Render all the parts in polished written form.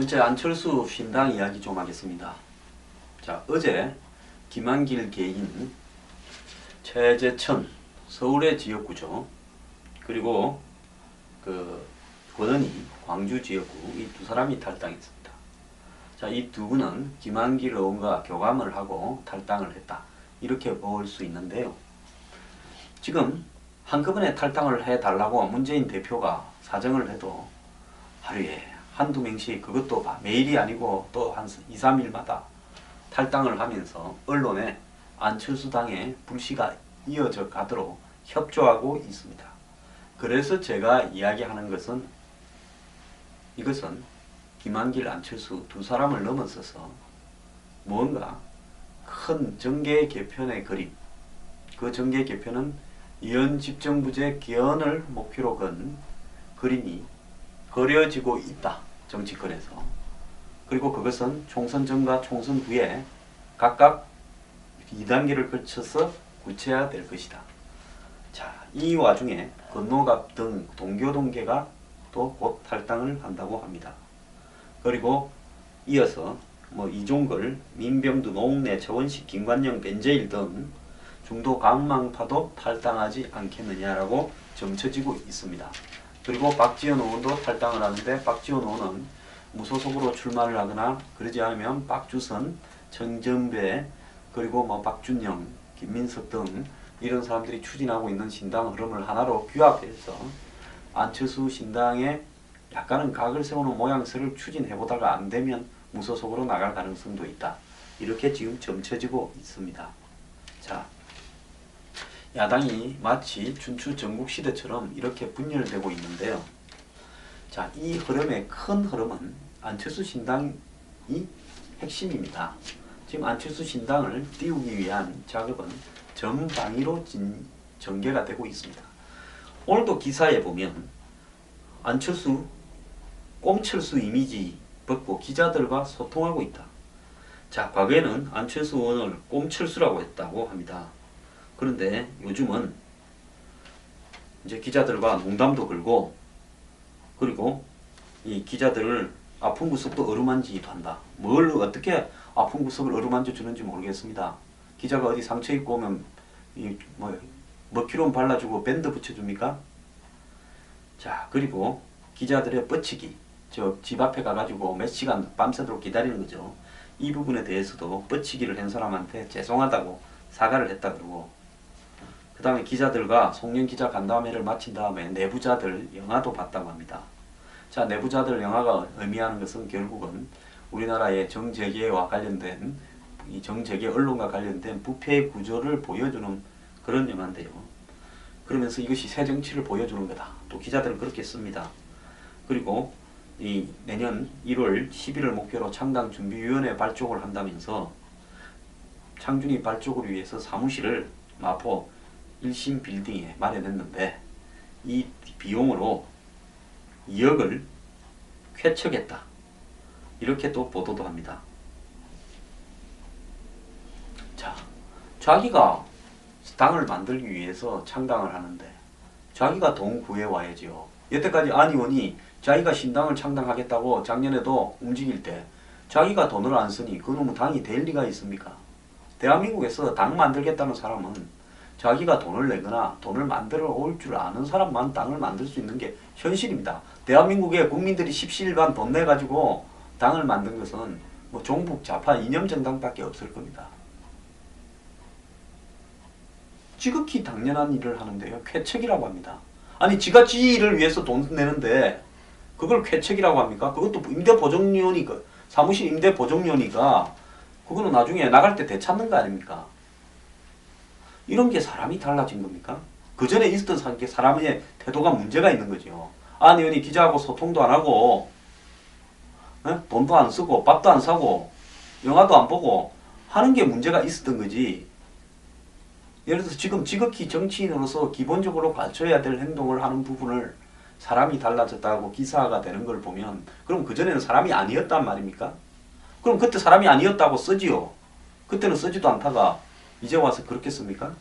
번째 안철수 신당 이야기 좀 하겠습니다. 자, 어제 김한길 개인, 최재천 서울의 지역구죠. 그리고 권은희 광주 지역구, 이 두 사람이 탈당했습니다. 자, 이 두 분은 김한길 의원과 교감을 하고 탈당을 했다, 이렇게 볼 수 있는데요. 지금 한꺼번에 탈당을 해달라고 문재인 대표가 사정을 해도 하루에 한두 명씩, 그것도 매일이 아니고 또 한 2, 3일마다 탈당을 하면서 언론에 안철수 당의 불씨가 이어져 가도록 협조하고 있습니다. 그래서 제가 이야기하는 것은, 이것은 김한길, 안철수 두 사람을 넘어서서 뭔가 큰 정계 개편의 그림, 그 정계 개편은 이현집정부제 개헌을 목표로 건 그림이 그려지고 있다, 정치권에서. 그리고 그것은 총선 전과 총선 후에 각각 2단계를 거쳐서 구체화될 것이다. 자, 이 와중에 건노갑 등 동교동계가 또 곧 탈당을 한다고 합니다. 그리고 이어서 이종걸, 민병두, 노웅래, 최원식, 김관영, 벤제일 등 중도 강망파도 탈당하지 않겠느냐라고 점쳐지고 있습니다. 그리고 박지원 의원도 탈당을 하는데, 박지원 의원은 무소속으로 출마를 하거나 그러지 않으면 박주선, 정전배, 그리고 박준영, 김민석 등 이런 사람들이 추진하고 있는 신당 흐름을 하나로 규합해서 안철수 신당에 약간은 각을 세우는 모양새를 추진해보다가 안되면 무소속으로 나갈 가능성도 있다, 이렇게 지금 점쳐지고 있습니다. 자, 야당이 마치 춘추 전국시대처럼 이렇게 분열되고 있는데요. 자, 이 흐름의 큰 흐름은 안철수 신당이 핵심입니다. 지금 안철수 신당을 띄우기 위한 작업은 전방위로 전개가 되고 있습니다. 오늘도 기사에 보면 안철수, 꼼철수 이미지 벗고 기자들과 소통하고 있다. 자, 과거에는 안철수 의원을 꼼철수라고 했다고 합니다. 그런데 요즘은 이제 기자들과 농담도 걸고, 그리고 이 기자들을 아픈 구석도 어루만지기도 한다. 뭘 어떻게 아픈 구석을 어루만져 주는지 모르겠습니다. 기자가 어디 상처 입고 오면 머큐론 발라주고 밴드 붙여줍니까? 자, 그리고 기자들의 뻗치기, 집 앞에 가가지고 몇 시간 밤새도록 기다리는 거죠. 이 부분에 대해서도 뻗치기를 한 사람한테 죄송하다고 사과를 했다 그러고, 그 다음에 기자들과 송년 기자 간담회를 마친 다음에 내부자들 영화도 봤다고 합니다. 자, 내부자들 영화가 의미하는 것은 결국은 우리나라의 정재계와 관련된, 이 정재계 언론과 관련된 부패 구조를 보여주는 그런 영화인데요. 그러면서 이것이 새 정치를 보여주는 거다, 또 기자들은 그렇게 씁니다. 그리고 이 내년 1월 10일을 목표로 창당준비위원회 발족을 한다면서 창준이 발족을 위해서 사무실을 마포 1심 빌딩에 마련했는데 이 비용으로 2억을 쾌척했다, 이렇게 또 보도도 합니다. 자, 자기가 당을 만들기 위해서 창당을 하는데 자기가 돈 구해와야죠. 여태까지 안 의원이 자기가 신당을 창당하겠다고 작년에도 움직일 때 자기가 돈을 안 쓰니 그놈은 당이 될 리가 있습니까? 대한민국에서 당 만들겠다는 사람은 자기가 돈을 내거나 돈을 만들어 올 줄 아는 사람만 당을 만들 수 있는 게 현실입니다. 대한민국의 국민들이 십시일반 돈 내가지고 당을 만든 것은 종북 좌파 이념정당밖에 없을 겁니다. 지극히 당연한 일을 하는데요, 쾌척이라고 합니다. 아니, 지가 지 일을 위해서 돈 내는데 그걸 쾌척이라고 합니까? 그것도 임대보증료니까, 사무실 임대보증료니까 그거는 나중에 나갈 때 되찾는 거 아닙니까? 이런 게 사람이 달라진 겁니까? 그 전에 있었던 사람의 태도가 문제가 있는 거죠. 안 의원이 기자하고 소통도 안 하고, 돈도 안 쓰고, 밥도 안 사고, 영화도 안 보고 하는 게 문제가 있었던 거지. 예를 들어서 지금 지극히 정치인으로서 기본적으로 갖춰야 될 행동을 하는 부분을 사람이 달라졌다고 기사가 되는 걸 보면, 그럼 그전에는 사람이 아니었단 말입니까? 그럼 그때 사람이 아니었다고 쓰지요. 그때는 쓰지도 않다가 이제 와서 그렇게 씁니까?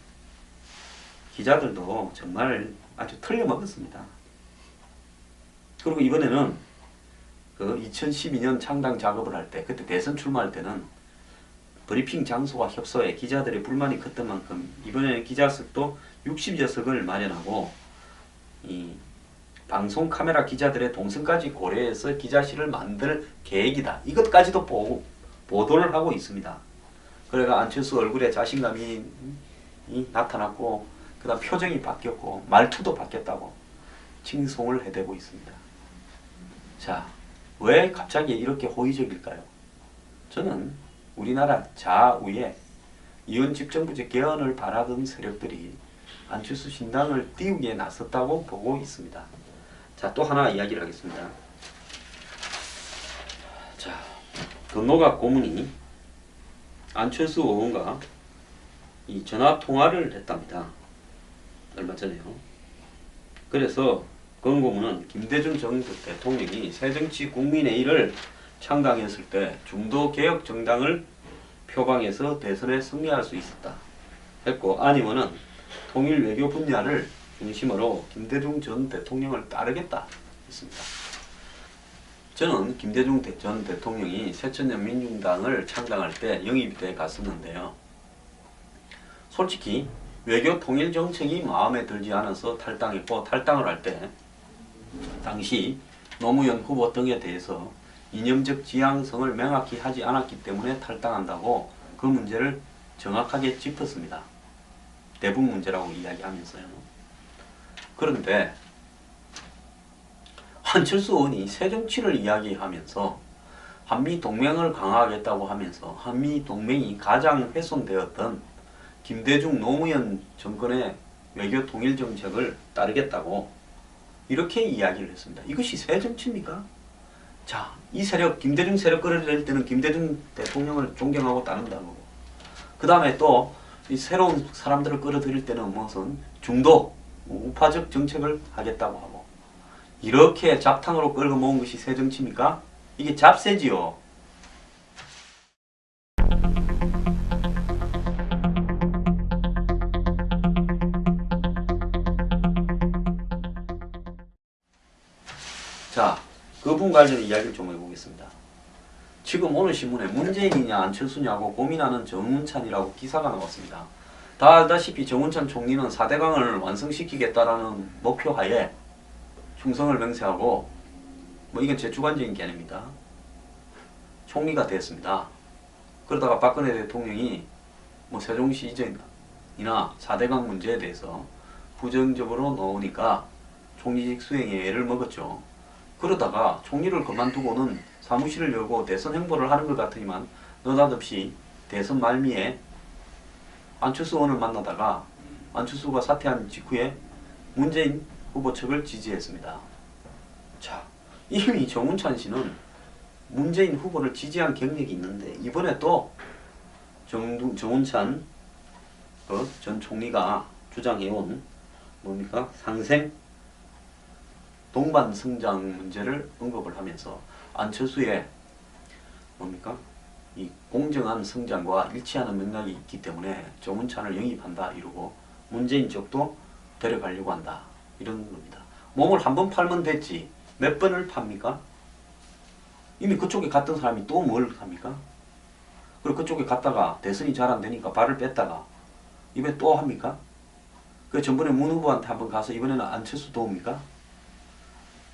기자들도 정말 아주 틀려먹었습니다. 그리고 이번에는 그 2012년 창당 작업을 할 때, 그때 대선 출마할 때는 브리핑 장소와 협소에 기자들의 불만이 컸던 만큼 이번에는 기자석도 60여석을 마련하고 이 방송 카메라 기자들의 동선까지 고려해서 기자실을 만들 계획이다. 이것까지도 보도를 하고 있습니다. 그래가 안철수 얼굴에 자신감이 나타났고 그 다음 표정이 바뀌었고 말투도 바뀌었다고 칭송을 해대고 있습니다. 자, 왜 갑자기 이렇게 호의적일까요? 저는 우리나라 좌우에 이원 집정부제 개헌을 바라던 세력들이 안철수 신당을 띄우기에 나섰다고 보고 있습니다. 자, 또 하나 이야기를 하겠습니다. 자, 건노갑 고문이 안철수 의원과 이 전화 통화를 했답니다. 얼마 전에요. 그래서 건 고문은 김대중 전 대통령이 새정치국민회의를 창당했을 때 중도 개혁 정당을 표방해서 대선에 승리할 수 있었다 했고, 안 의원은 통일 외교 분야를 중심으로 김대중 전 대통령을 따르겠다 했습니다. 저는 김대중 전 대통령이 새천년민중당을 창당할 때 영입대에 갔었는데요. 솔직히 외교 통일 정책이 마음에 들지 않아서 탈당했고, 탈당을 할 때 당시 노무현 후보 등에 대해서 이념적 지향성을 명확히 하지 않았기 때문에 탈당한다고 그 문제를 정확하게 짚었습니다. 대북 문제라고 이야기하면서요. 그런데 안철수 의원이 새정치를 이야기하면서 한미동맹을 강화하겠다고 하면서 한미동맹이 가장 훼손되었던 김대중 노무현 정권의 외교 통일 정책을 따르겠다고 이렇게 이야기를 했습니다. 이것이 새정치입니까? 자, 이 세력, 김대중 세력 끌어들일 때는 김대중 대통령을 존경하고 따른다고. 그 다음에 또 이 새로운 사람들을 끌어들일 때는 무슨 중도, 우파적 정책을 하겠다고 하고. 이렇게 잡탕으로 끌고 모은 것이 새정치입니까? 이게 잡새지요. 자, 그분 관련 이야기를 좀 해보겠습니다. 지금 오늘 신문에 문재인이냐 안철수냐고 고민하는 정운찬이라고 기사가 나왔습니다. 다 알다시피 정운찬 총리는 4대강을 완성시키겠다라는 목표 하에 충성을 맹세하고, 뭐 이건 제 주관적인 게 아닙니다. 총리가 됐습니다. 그러다가 박근혜 대통령이 뭐 세종시 이전이나 4대강 문제에 대해서 부정적으로 나오니까 총리직 수행에 애를 먹었죠. 그러다가 총리를 그만두고는 사무실을 열고 대선 행보를 하는 것 같으니만 느닷없이 대선 말미에 안철수 의원을 만나다가 안철수가 사퇴한 직후에 문재인 후보 측을 지지했습니다. 자, 이미 정운찬 씨는 문재인 후보를 지지한 경력이 있는데 이번에 또 정운찬 전 총리가 주장해온 뭡니까? 상생 동반 성장 문제를 언급을 하면서 안철수의 뭡니까? 이 공정한 성장과 일치하는 맥락이 있기 때문에 정운찬을 영입한다 이러고 문재인 쪽도 데려가려고 한다 이런 겁니다. 몸을 한 번 팔면 됐지 몇 번을 팝니까? 이미 그쪽에 갔던 사람이 또 뭘 합니까? 그리고 그쪽에 갔다가 대선이 잘 안 되니까 발을 뺐다가 이번에 또 합니까? 그 전번에 문 후보한테 한번 가서 이번에는 안철수 도웁니까?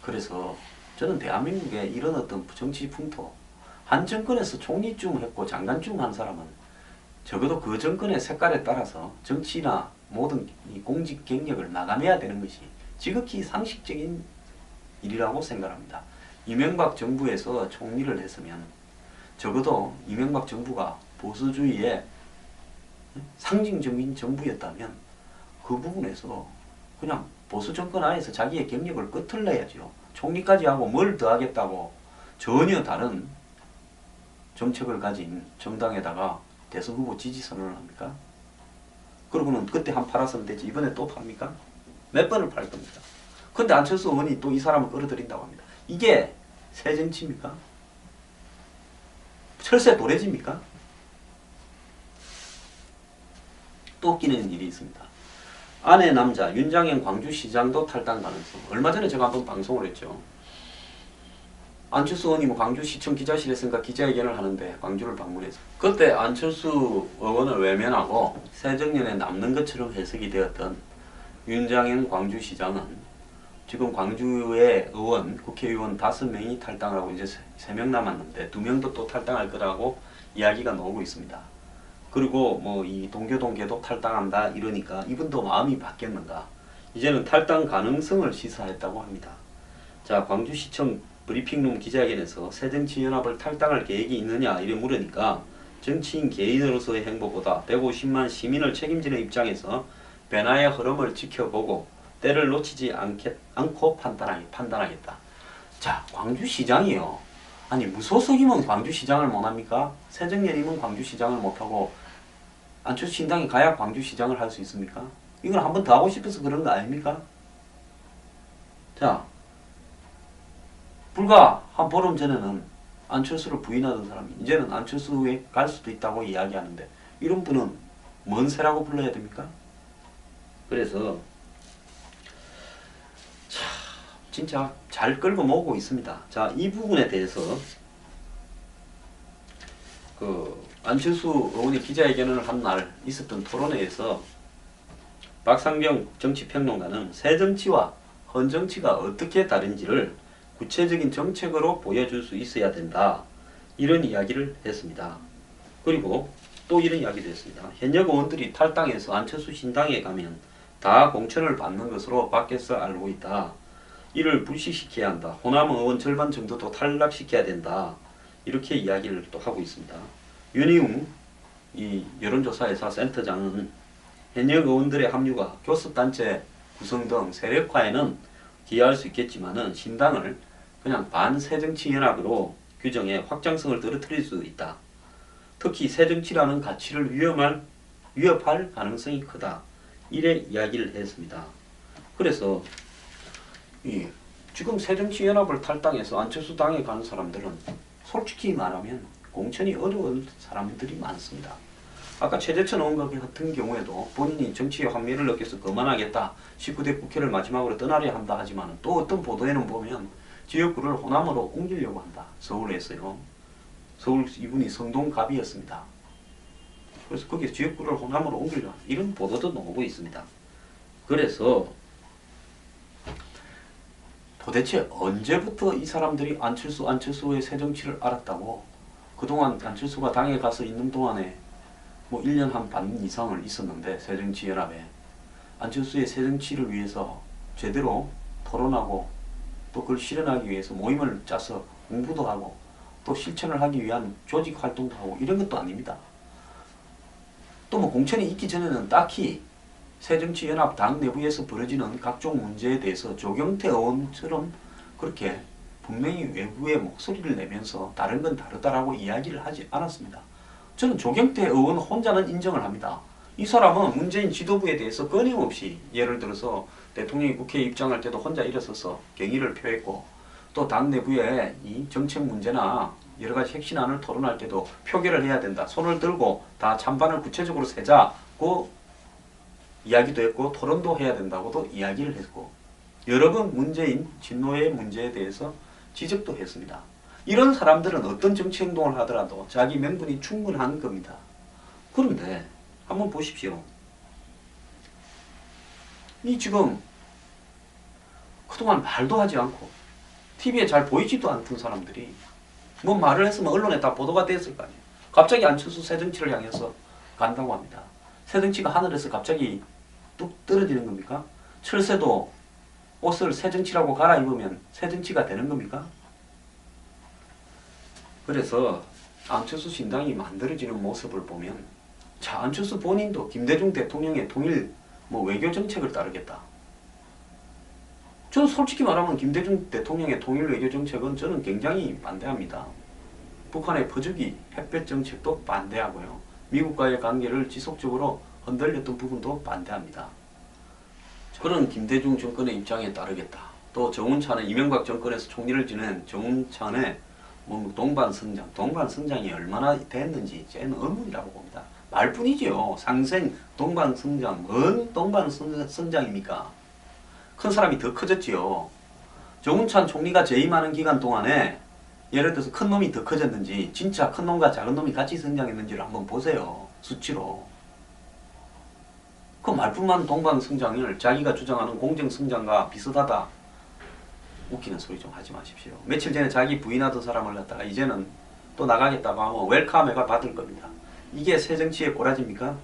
그래서 저는 대한민국에 이런 어떤 정치 풍토, 한 정권에서 총리쯤 했고 장관쯤 한 사람은 적어도 그 정권의 색깔에 따라서 정치나 모든 이 공직 경력을 나가내야 되는 것이 지극히 상식적인 일이라고 생각합니다. 이명박 정부에서 총리를 했으면 적어도 이명박 정부가 보수주의의 상징적인 정부였다면 그 부분에서 그냥 보수 정권 하에서 자기의 경력을 끝을 내야죠. 총리까지 하고 뭘 더 하겠다고 전혀 다른 정책을 가진 정당에다가 대선 후보 지지 선언을 합니까? 그러고는 그때 한 팔았으면 되지 이번에 또 팝니까? 몇 번을 팔 겁니다. 근데 안철수 의원이 또 이 사람을 끌어들인다고 합니다. 이게 새정치입니까? 철새 도래지입니까? 또 웃기는 일이 있습니다. 아내 남자 윤장현 광주시장도 탈당 가능성. 얼마 전에 제가 한번 방송을 했죠. 안철수 의원이 뭐 광주시청 기자실에서인가 기자회견을 하는데 광주를 방문해서 그때 안철수 의원을 외면하고 새정년에 남는 것처럼 해석이 되었던 윤장현 광주시장은 지금 광주의 의원, 국회의원 5명이 탈당을 하고 이제 3명 남았는데 2명도 또 탈당할 거라고 이야기가 나오고 있습니다. 그리고 뭐 이 동교동계도 탈당한다 이러니까 이분도 마음이 바뀌었는가. 이제는 탈당 가능성을 시사했다고 합니다. 자, 광주시청 브리핑룸 기자회견에서 새정치연합을 탈당할 계획이 있느냐 이래 물으니까 정치인 개인으로서의 행보보다 150만 시민을 책임지는 입장에서 변화의 흐름을 지켜보고 때를 놓치지 않고 판단하겠다. 자, 광주시장이요. 아니 무소속이면 광주시장을 못합니까? 새정년이면 광주시장을 못하고 안철수 신당이 가야 광주시장을 할 수 있습니까? 이걸 한 번 더 하고 싶어서 그런 거 아닙니까? 자, 불과 한 보름 전에는 안철수를 부인하던 사람이 이제는 안철수에 갈 수도 있다고 이야기하는데 이런 분은 뭔 새라고 불러야 됩니까? 그래서 참 진짜 잘 끌고 모으고 있습니다. 자, 이 부분에 대해서 안철수 의원이 기자회견을 한 날 있었던 토론회에서 박상경 정치평론가는 새정치와 헌정치가 어떻게 다른지를 구체적인 정책으로 보여줄 수 있어야 된다. 이런 이야기를 했습니다. 그리고 또 이런 이야기도 했습니다. 현역 의원들이 탈당해서 안철수 신당에 가면 다 공천을 받는 것으로 밖에서 알고 있다. 이를 불식시켜야 한다. 호남 의원 절반 정도도 탈락시켜야 된다. 이렇게 이야기를 또 하고 있습니다. 윤희웅 이 여론조사회사 센터장은 현역 의원들의 합류가 교섭단체 구성 등 세력화에는 기여할 수 있겠지만은 신당을 그냥 반새정치연합으로 규정해 확장성을 떨어뜨릴 수 있다. 특히 새정치라는 가치를 위협할 가능성이 크다. 이래 이야기를 했습니다. 그래서 지금 새정치연합을 탈당해서 안철수 당에 가는 사람들은 솔직히 말하면 공천이 어려운 사람들이 많습니다. 아까 최재천 의원 같은 경우에도 본인이 정치에 환멸을 느껴서 그만하겠다. 19대 국회를 마지막으로 떠나려 한다 하지만 또 어떤 보도에는 보면 지역구를 호남으로 옮기려고 한다. 서울에서요. 서울 이분이 성동갑이었습니다. 그래서 거기에 지역구를 호남으로 옮기려고 한다. 이런 보도도 나오고 있습니다. 그래서 도대체 언제부터 이 사람들이 안철수의 새정치를 알았다고 그동안 안철수가 당에 가서 있는 동안에 뭐 1년 한 반 이상을 있었는데 새정치연합에 안철수의 새정치를 위해서 제대로 토론하고 또 그걸 실현하기 위해서 모임을 짜서 공부도 하고 또 실천을 하기 위한 조직 활동도 하고 이런 것도 아닙니다. 또 뭐 공천이 있기 전에는 딱히 새정치연합 당 내부에서 벌어지는 각종 문제에 대해서 조경태 의원처럼 그렇게 분명히 외부에 목소리를 내면서 다른 건 다르다라고 이야기를 하지 않았습니다. 저는 조경태 의원 혼자는 인정을 합니다. 이 사람은 문재인 지도부에 대해서 끊임없이 예를 들어서 대통령이 국회에 입장할 때도 혼자 일어서서 경의를 표했고 또 당 내부에 이 정책 문제나 여러 가지 핵심안을 토론할 때도 표결을 해야 된다. 손을 들고 다 찬반을 구체적으로 세자고 이야기도 했고 토론도 해야 된다고도 이야기를 했고 여러 번 문재인 진노의 문제에 대해서 지적도 했습니다. 이런 사람들은 어떤 정치 행동을 하더라도 자기 명분이 충분한 겁니다. 그런데 한번 보십시오. 이 지금 그동안 말도 하지 않고 TV에 잘 보이지도 않던 사람들이 뭐 말을 했으면 언론에 다 보도가 됐을 거 아니에요. 갑자기 안철수 새정치를 향해서 간다고 합니다. 새정치가 하늘에서 갑자기 뚝 떨어지는 겁니까? 철새도 옷을 새정치라고 갈아입으면 새정치가 되는 겁니까? 그래서 안철수 신당이 만들어지는 모습을 보면 자, 안철수 본인도 김대중 대통령의 통일 외교 정책을 따르겠다. 저는 솔직히 말하면 김대중 대통령의 통일 외교 정책은 저는 굉장히 반대합니다. 북한의 퍼주기 햇볕 정책도 반대하고요. 미국과의 관계를 지속적으로 흔들렸던 부분도 반대합니다. 그런 김대중 정권의 입장에 따르겠다. 또 정운찬은 이명박 정권에서 총리를 지낸 정운찬의 동반성장이 얼마나 됐는지 저는 의문이라고 봅니다. 말뿐이지요. 상생 동반성장, 뭔 동반성장입니까? 큰 사람이 더 커졌지요. 정운찬 총리가 재임하는 기간 동안에 예를 들어서 큰 놈이 더 커졌는지 진짜 큰 놈과 작은 놈이 같이 성장했는지를 한번 보세요. 수치로. 그 말뿐만 동방성장을 자기가 주장하는 공정성장과 비슷하다. 웃기는 소리 좀 하지 마십시오. 며칠 전에 자기 부인하던 사람을 갖다가 이제는 또 나가겠다고 하면 웰컴해가 받을 겁니다. 이게 새정치의 꼬라지입니까?